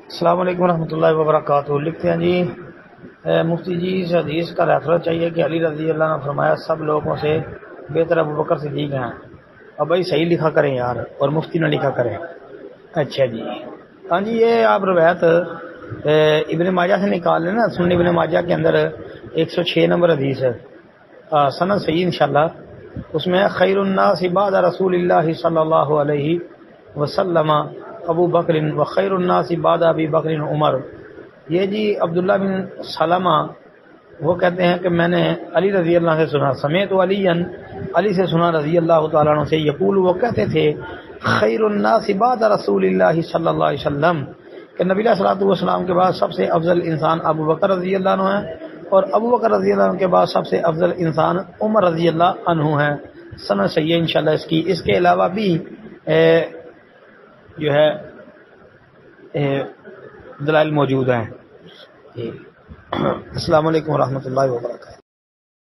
السلام علیکم ورحمۃ اللہ وبرکاتہ۔ لکھتے ہیں جی مفتی جی اس حدیث کا ریفرنس چاہیے کہ علی رضی اللہ عنہ نے فرمایا سب لوگوں سے بہتر ابو بکر صدیق ہیں۔ اب بھائی صحیح لکھا کریں یار، اور مفتی نہ لکھا کریں۔ اچھا جی، ہاں جی، یہ آپ روایت ابن ماجہ سے نکال لیں نا، سنن ابن ماجہ کے اندر 106 نمبر حدیث ہے، سند صحیح انشاءاللہ۔ اس میں خیر الناس بعد رسول اللہ صلی اللہ علیہ وسلم ابو بکر و خیر الناس بعد ابی بکر عمر۔ یہ جی عبداللہ بن سلمہ وہ کہتے ہیں کہ میں نے علی رضی اللہ سے سنا، سمیت علی سے سنا رضی اللہ تعالیٰ عنہ سے، یقول وہ کہتے تھے خیر الناس بعد رسول اللہ صلی اللہ علیہ وسلم کہ نبی علیہ الصلوۃ والسلام کے بعد سب سے افضل انسان ابو بکر رضی اللہ عنہ ہے، اور ابو بکر رضی اللہ عنہ کے بعد سب سے افضل انسان عمر رضی اللہ عنہ ہے۔ سند صحیح ہے انشاءاللہ اس کے علاوہ بھی جو ہے دلائل موجود ہیں۔ السلام علیکم ورحمۃ اللہ وبرکاتہ۔